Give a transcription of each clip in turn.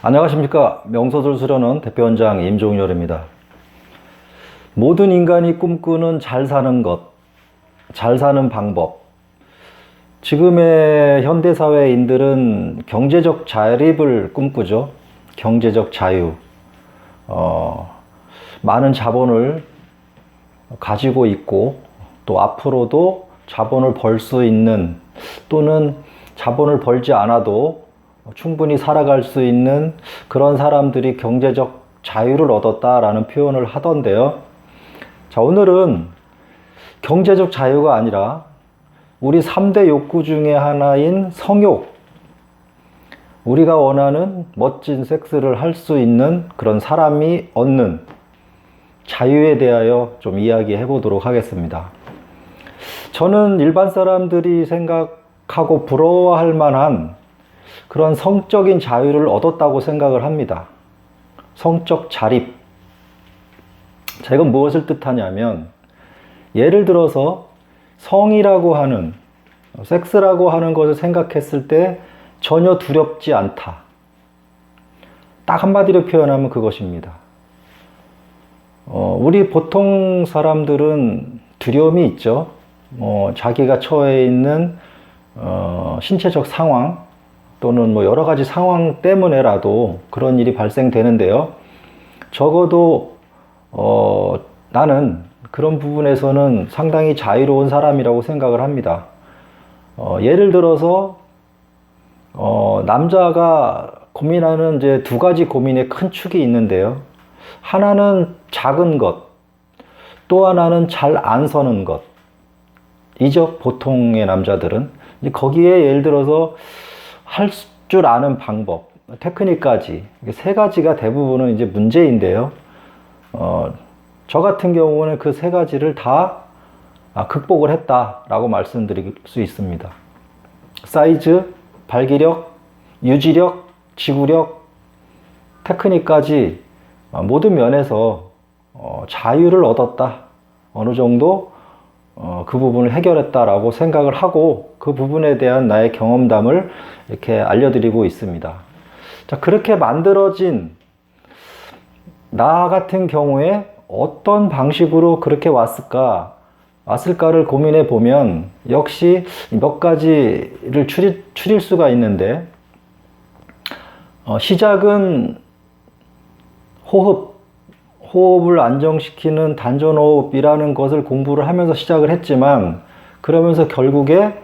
안녕하십니까. 명소들 수련원 대표원장 임종열입니다. 모든 인간이 꿈꾸는 잘 사는 것, 잘 사는 방법. 지금의 현대사회인들은 경제적 자립을 꿈꾸죠. 경제적 자유. 많은 자본을 가지고 있고 또 앞으로도 자본을 벌 수 있는, 또는 자본을 벌지 않아도 충분히 살아갈 수 있는 그런 사람들이 경제적 자유를 얻었다라는 표현을 하던데요. 자, 오늘은 경제적 자유가 아니라 우리 3대 욕구 중에 하나인 성욕, 우리가 원하는 멋진 섹스를 할 수 있는 그런 사람이 얻는 자유에 대하여 좀 이야기해 보도록 하겠습니다. 저는 일반 사람들이 생각하고 부러워할 만한 그런 성적인 자유를 얻었다고 생각을 합니다. 성적 자립. 자, 이건 무엇을 뜻하냐면, 예를 들어서 성이라고 하는, 섹스라고 하는 것을 생각했을 때 전혀 두렵지 않다. 딱 한마디로 표현하면 그것입니다. 우리 보통 사람들은 두려움이 있죠. 자기가 처해 있는 신체적 상황, 또는 여러 가지 상황 때문에라도 그런 일이 발생되는데요. 적어도 나는 그런 부분에서는 상당히 자유로운 사람이라고 생각을 합니다. 예를 들어서 남자가 고민하는 이제 두 가지 고민의 큰 축이 있는데요. 하나는 작은 것, 또 하나는 잘 안 서는 것. 이죠, 보통의 남자들은. 거기에 예를 들어서 할 줄 아는 방법, 테크닉까지, 세 가지가 대부분은 이제 문제인데요. 저 같은 경우는 그 세 가지를 다 극복을 했다라고 말씀드릴 수 있습니다. 사이즈, 발기력, 유지력, 지구력, 테크닉까지 모든 면에서 자유를 얻었다. 어느 정도 그 부분을 해결했다라고 생각을 하고, 그 부분에 대한 나의 경험담을 이렇게 알려드리고 있습니다. 자, 그렇게 만들어진 나 같은 경우에 어떤 방식으로 그렇게 왔을까를 고민해 보면 역시 몇 가지를 추릴 수가 있는데, 시작은 호흡을 안정시키는 단전호흡이라는 것을 공부를 하면서 시작을 했지만, 그러면서 결국에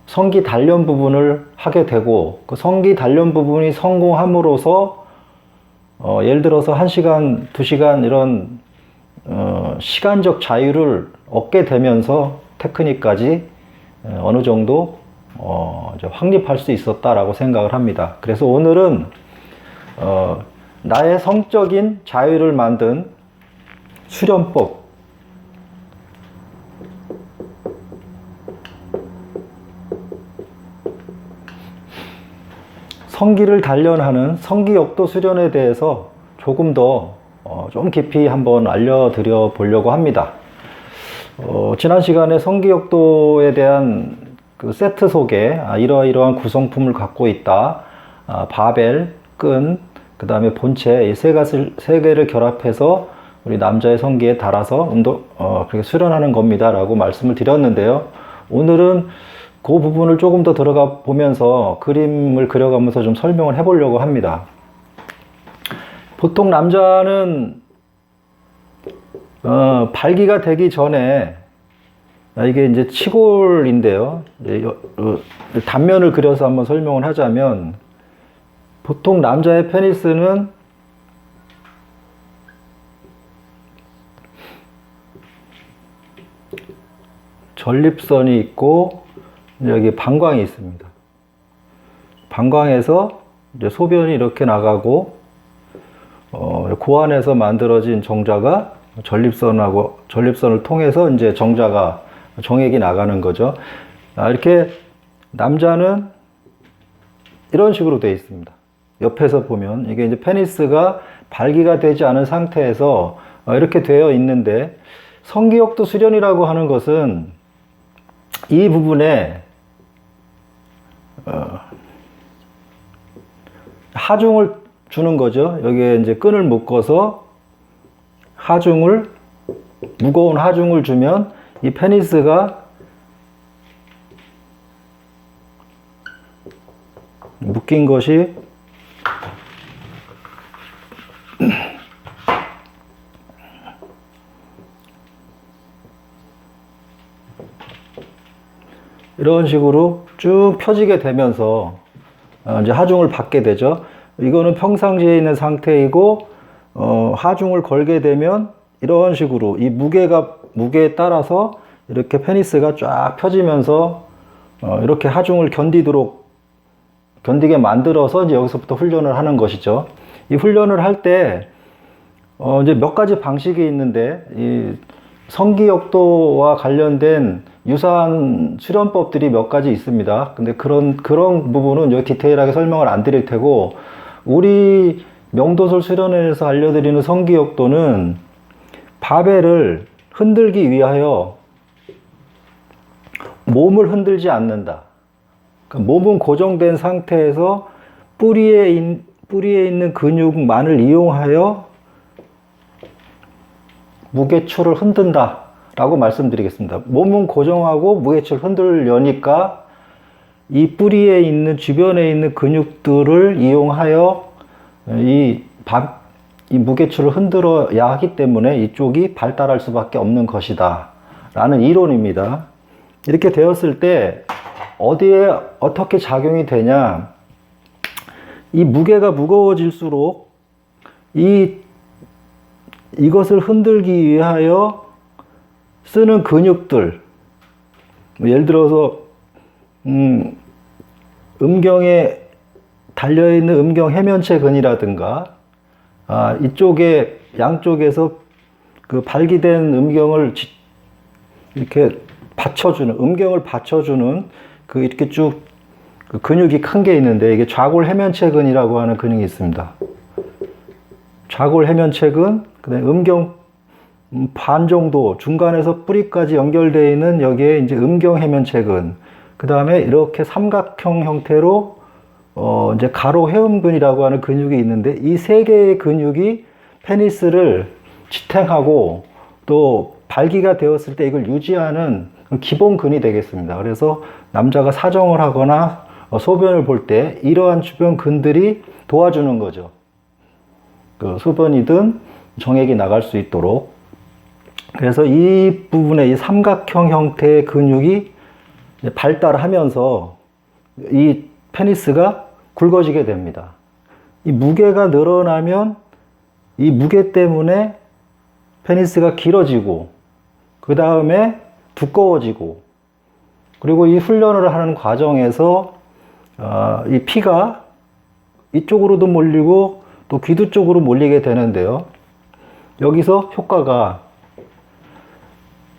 성기 단련 부분을 하게 되고, 그 성기 단련 부분이 성공함으로써 예를 들어서 1시간, 2시간 이런 시간적 자유를 얻게 되면서 테크닉까지 어느 정도 이제 확립할 수 있었다라고 생각을 합니다. 그래서 오늘은 나의 성적인 자유를 만든 수련법, 성기를 단련하는 성기욕도 수련에 대해서 조금 더 좀 깊이 한번 알려드려 보려고 합니다. 지난 시간에 성기욕도에 대한 그 세트 속에 이러이러한 구성품을 갖고 있다. 바벨, 끈, 그 다음에 본체, 이 세 개를 결합해서 우리 남자의 성기에 달아서 그렇게 수련하는 겁니다 라고 말씀을 드렸는데요. 오늘은 그 부분을 조금 더 들어가 보면서 그림을 그려가면서 좀 설명을 해보려고 합니다. 보통 남자는 발기가 되기 전에, 이게 이제 치골인데요. 단면을 그려서 한번 설명을 하자면, 보통 남자의 페니스는 전립선이 있고 여기 방광이 있습니다. 방광에서 이제 소변이 이렇게 나가고, 고안에서 만들어진 정자가 전립선을 통해서 이제 정액이 나가는 거죠. 이렇게 남자는 이런 식으로 되어 있습니다. 옆에서 보면 이게 이제 페니스가 발기가 되지 않은 상태에서 이렇게 되어 있는데, 성기욕도 수련이라고 하는 것은 이 부분에 하중을 주는 거죠. 여기에 이제 끈을 묶어서 무거운 하중을 주면 이 페니스가 묶인 것이 이런 식으로 쭉 펴지게 되면서 이제 하중을 받게 되죠. 이거는 평상시에 있는 상태이고 하중을 걸게 되면 이런 식으로 이 무게에 따라서 이렇게 페니스가 쫙 펴지면서 이렇게 하중을 견디게 만들어서 이제 여기서부터 훈련을 하는 것이죠. 이 훈련을 할 때 이제 몇 가지 방식이 있는데 이 성기역도와 관련된 유사한 수련법들이 몇 가지 있습니다. 근데 그런 부분은 여기 디테일하게 설명을 안 드릴 테고, 우리 명도술 수련회에서 알려드리는 성기역도는 바벨을 흔들기 위하여 몸을 흔들지 않는다. 그러니까 몸은 고정된 상태에서 뿌리에 있는 근육만을 이용하여 무게추를 흔든다 라고 말씀드리겠습니다. 몸은 고정하고 무게추를 흔들려니까 이 뿌리에 있는 주변에 있는 근육들을 이용하여 이 무게추를 흔들어야 하기 때문에 이쪽이 발달할 수밖에 없는 것이다 라는 이론입니다. 이렇게 되었을 때 어디에 어떻게 작용이 되냐, 이 무게가 무거워질수록 이것을 흔들기 위하여 쓰는 근육들, 예를 들어서 음경에 달려있는 음경 해면체근이라든가 이쪽에 양쪽에서 그 발기된 음경을 이렇게 받쳐주는, 음경을 받쳐주는 그 이렇게 쭉 그 근육이 큰 게 있는데, 이게 좌골 해면체근이라고 하는 근육이 있습니다. 좌골 해면체근, 그다음에 음경 반 정도 중간에서 뿌리까지 연결되어 있는 여기에 이제 음경 해면체근, 그 다음에 이렇게 삼각형 형태로 이제 가로 회음근이라고 하는 근육이 있는데, 이 세 개의 근육이 페니스를 지탱하고 또 발기가 되었을 때 이걸 유지하는 기본근이 되겠습니다. 그래서 남자가 사정을 하거나 소변을 볼 때 이러한 주변 근들이 도와주는 거죠. 그 소변이든 정액이 나갈 수 있도록. 그래서 이 부분에 이 삼각형 형태의 근육이 발달하면서 이 페니스가 굵어지게 됩니다. 이 무게가 늘어나면 이 무게 때문에 페니스가 길어지고, 그 다음에 두꺼워지고, 그리고 이 훈련을 하는 과정에서 이 피가 이쪽으로도 몰리고 또 귀두 쪽으로 몰리게 되는데요. 여기서 효과가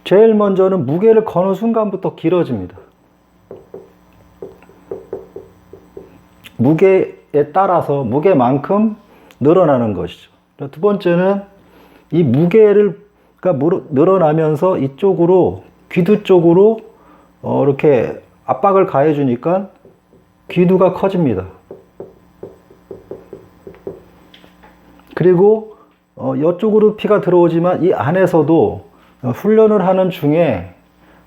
제일 먼저는 무게를 거는 순간부터 길어집니다. 무게에 따라서 무게만큼 늘어나는 것이죠. 두 번째는 이 무게가 늘어나면서 이쪽으로, 귀두 쪽으로 이렇게 압박을 가해 주니까 귀두가 커집니다. 그리고 이쪽으로 피가 들어오지만 이 안에서도 훈련을 하는 중에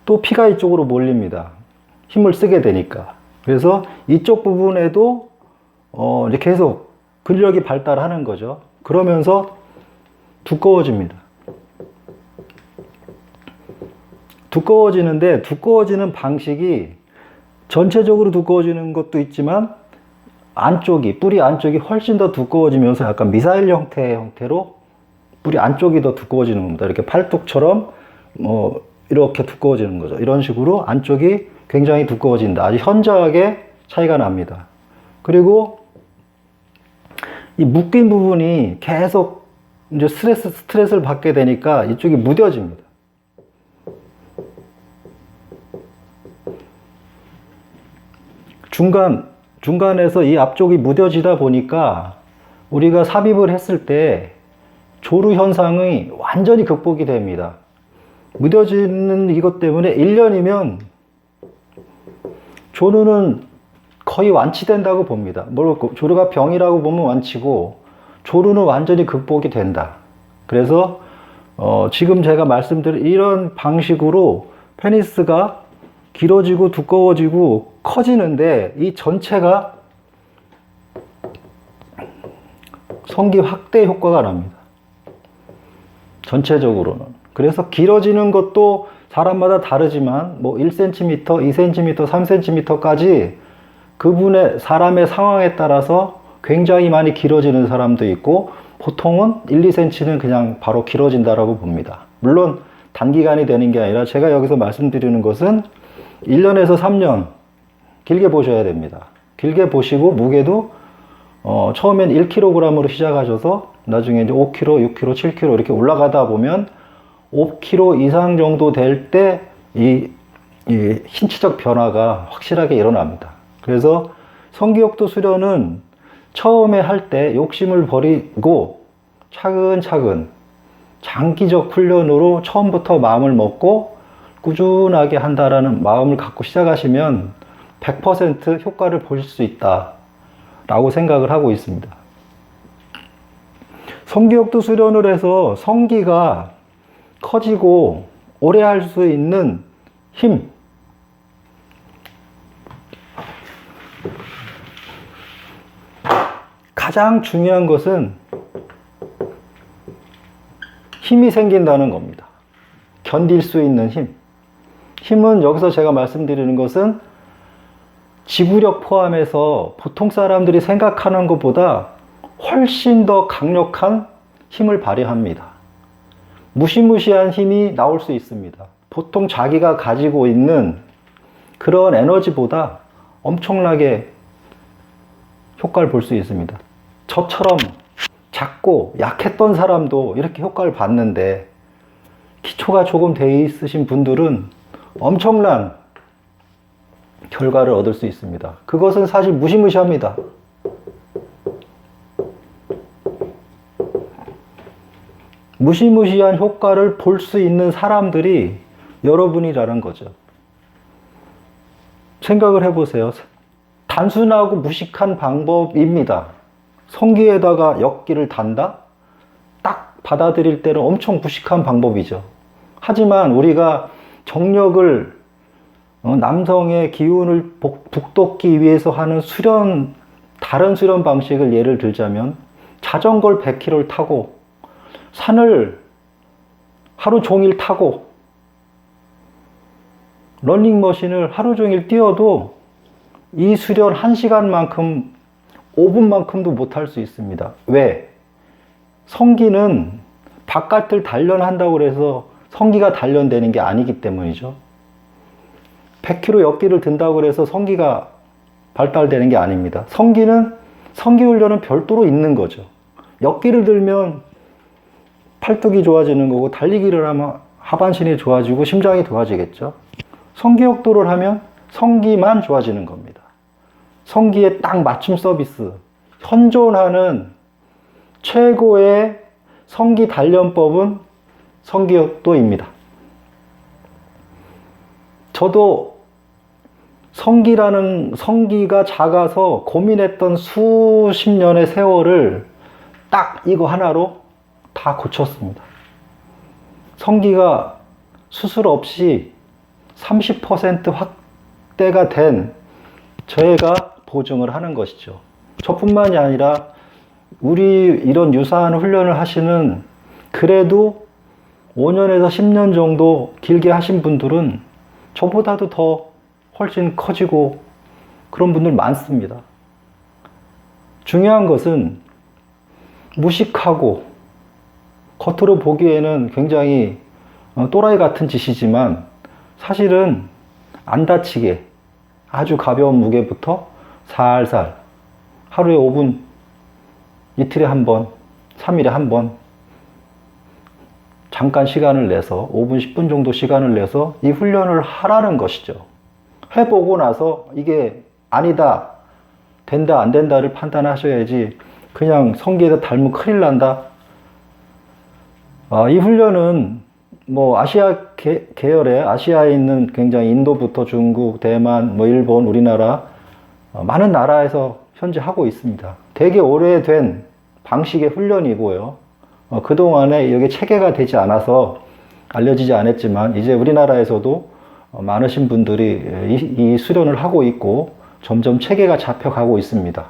또 피가 이쪽으로 몰립니다. 힘을 쓰게 되니까. 그래서 이쪽 부분에도 이제 계속 근력이 발달하는 거죠. 그러면서 두꺼워집니다. 두꺼워지는데, 두꺼워지는 방식이 전체적으로 두꺼워지는 것도 있지만 뿌리 안쪽이 훨씬 더 두꺼워지면서 약간 미사일 형태로 뿌리 안쪽이 더 두꺼워지는 겁니다. 이렇게 팔뚝처럼 이렇게 두꺼워지는 거죠. 이런 식으로 안쪽이 굉장히 두꺼워진다. 아주 현저하게 차이가 납니다. 그리고 이 묶인 부분이 계속 이제 스트레스를 받게 되니까 이쪽이 무뎌집니다. 중간에서 이 앞쪽이 무뎌지다 보니까 우리가 삽입을 했을 때 조루 현상이 완전히 극복이 됩니다. 무뎌지는 이것 때문에 1년이면 조루는 거의 완치된다고 봅니다. 조류가 병이라고 보면 완치고 조류는 완전히 극복이 된다. 그래서 지금 제가 말씀드린 이런 방식으로 페니스가 길어지고 두꺼워지고 커지는데 이 전체가 성기 확대 효과가 납니다. 전체적으로는. 그래서 길어지는 것도 사람마다 다르지만 뭐 1cm, 2cm, 3cm까지 그분의 사람의 상황에 따라서 굉장히 많이 길어지는 사람도 있고 보통은 1, 2cm는 그냥 바로 길어진다라고 봅니다. 물론 단기간이 되는 게 아니라 제가 여기서 말씀드리는 것은 1년에서 3년 길게 보셔야 됩니다. 길게 보시고 무게도 처음엔 1kg으로 시작하셔서 나중에 이제 5kg, 6kg, 7kg 이렇게 올라가다 보면 5kg 이상 정도 될 때 이 신체적 변화가 확실하게 일어납니다. 그래서 성기역도 수련은 처음에 할 때 욕심을 버리고 차근차근 장기적 훈련으로 처음부터 마음을 먹고 꾸준하게 한다라는 마음을 갖고 시작하시면 100% 효과를 보실 수 있다 라고 생각을 하고 있습니다. 성기역도 수련을 해서 성기가 커지고 오래 할 수 있는 힘, 가장 중요한 것은 힘이 생긴다는 겁니다. 견딜 수 있는 힘. 힘은 여기서 제가 말씀드리는 것은 지구력 포함해서 보통 사람들이 생각하는 것보다 훨씬 더 강력한 힘을 발휘합니다. 무시무시한 힘이 나올 수 있습니다. 보통 자기가 가지고 있는 그런 에너지보다 엄청나게 효과를 볼 수 있습니다. 저처럼 작고 약했던 사람도 이렇게 효과를 봤는데 기초가 조금 돼 있으신 분들은 엄청난 결과를 얻을 수 있습니다. 그것은 사실 무시무시합니다. 무시무시한 효과를 볼 수 있는 사람들이 여러분이라는 거죠. 생각을 해보세요. 단순하고 무식한 방법입니다. 성기에다가 역기를 단다? 딱 받아들일 때는 엄청 무식한 방법이죠. 하지만 우리가 정력을 남성의 기운을 북돋기 위해서 하는 수련, 다른 수련 방식을 예를 들자면 자전거를 100km를 타고 산을 하루 종일 타고 러닝머신을 하루 종일 뛰어도 이 수련 1시간만큼 5분만큼도 못할 수 있습니다. 왜? 성기는 바깥을 단련한다고 해서 성기가 단련되는 게 아니기 때문이죠. 100km 역기를 든다고 해서 성기가 발달되는 게 아닙니다. 성기훈련은 별도로 있는 거죠. 역기를 들면 팔뚝이 좋아지는 거고 달리기를 하면 하반신이 좋아지고 심장이 좋아지겠죠. 성기역도를 하면 성기만 좋아지는 겁니다. 성기에 딱 맞춤 서비스, 현존하는 최고의 성기 단련법은 성기역도입니다. 저도 성기가 작아서 고민했던 수십 년의 세월을 딱 이거 하나로 다 고쳤습니다. 성기가 수술 없이 30% 확대가 된 저희가 보증을 하는 것이죠. 저뿐만이 아니라 우리 이런 유사한 훈련을 하시는 그래도 5년에서 10년 정도 길게 하신 분들은 저보다도 더 훨씬 커지고 그런 분들 많습니다. 중요한 것은 무식하고 겉으로 보기에는 굉장히 또라이 같은 짓이지만 사실은 안 다치게 아주 가벼운 무게부터 살살 하루에 5분, 이틀에 한 번, 3일에 한 번 잠깐 시간을 내서 5분, 10분 정도 시간을 내서 이 훈련을 하라는 것이죠. 해보고 나서 이게 아니다, 된다, 안 된다를 판단하셔야지 그냥 성기에다 닮으면 큰일 난다. 이 훈련은 뭐 아시아 계열에 아시아에 있는 굉장히 인도부터 중국, 대만, 뭐 일본, 우리나라 많은 나라에서 현재 하고 있습니다. 되게 오래된 방식의 훈련이고요. 그동안에 이게 체계가 되지 않아서 알려지지 않았지만 이제 우리나라에서도 많으신 분들이 이 수련을 하고 있고 점점 체계가 잡혀가고 있습니다.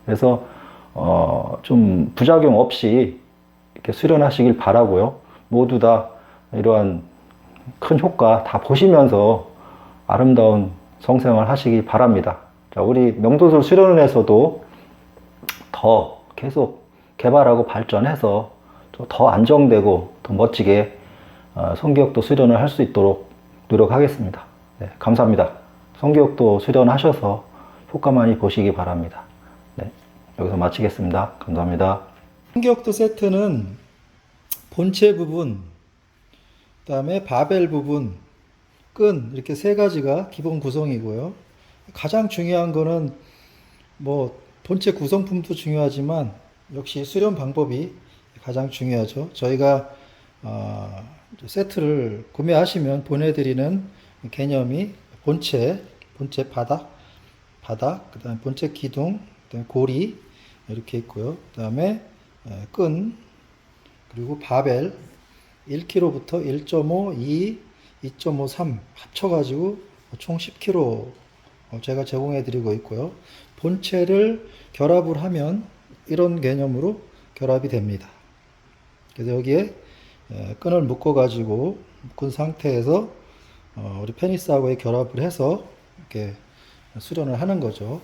그래서 좀 부작용 없이 이렇게 수련하시길 바라고요. 모두 다 이러한 큰 효과 다 보시면서 아름다운 성생활 하시기 바랍니다. 자, 우리 명도술 수련원에서도 더 계속 개발하고 발전해서 더 안정되고 더 멋지게 성기역도 수련을 할 수 있도록 노력하겠습니다. 네, 감사합니다. 성기역도 수련하셔서 효과 많이 보시기 바랍니다. 네, 여기서 마치겠습니다. 감사합니다. 성기역도 세트는 본체 부분, 그 다음에 바벨 부분, 끈 이렇게 세 가지가 기본 구성이고요. 가장 중요한 거는 뭐 본체 구성품도 중요하지만 역시 수련 방법이 가장 중요하죠. 저희가 세트를 구매하시면 보내드리는 개념이 본체 바닥, 그다음에 본체 기둥, 그다음에 고리 이렇게 있고요. 그다음에 끈, 그리고 바벨 1kg부터 1.5, 2, 2.5, 3 합쳐가지고 총 10kg 제가 제공해 드리고 있고요. 본체를 결합을 하면 이런 개념으로 결합이 됩니다. 그래서 여기에 끈을 묶어가지고 묶은 상태에서 우리 페니스하고의 결합을 해서 이렇게 수련을 하는 거죠.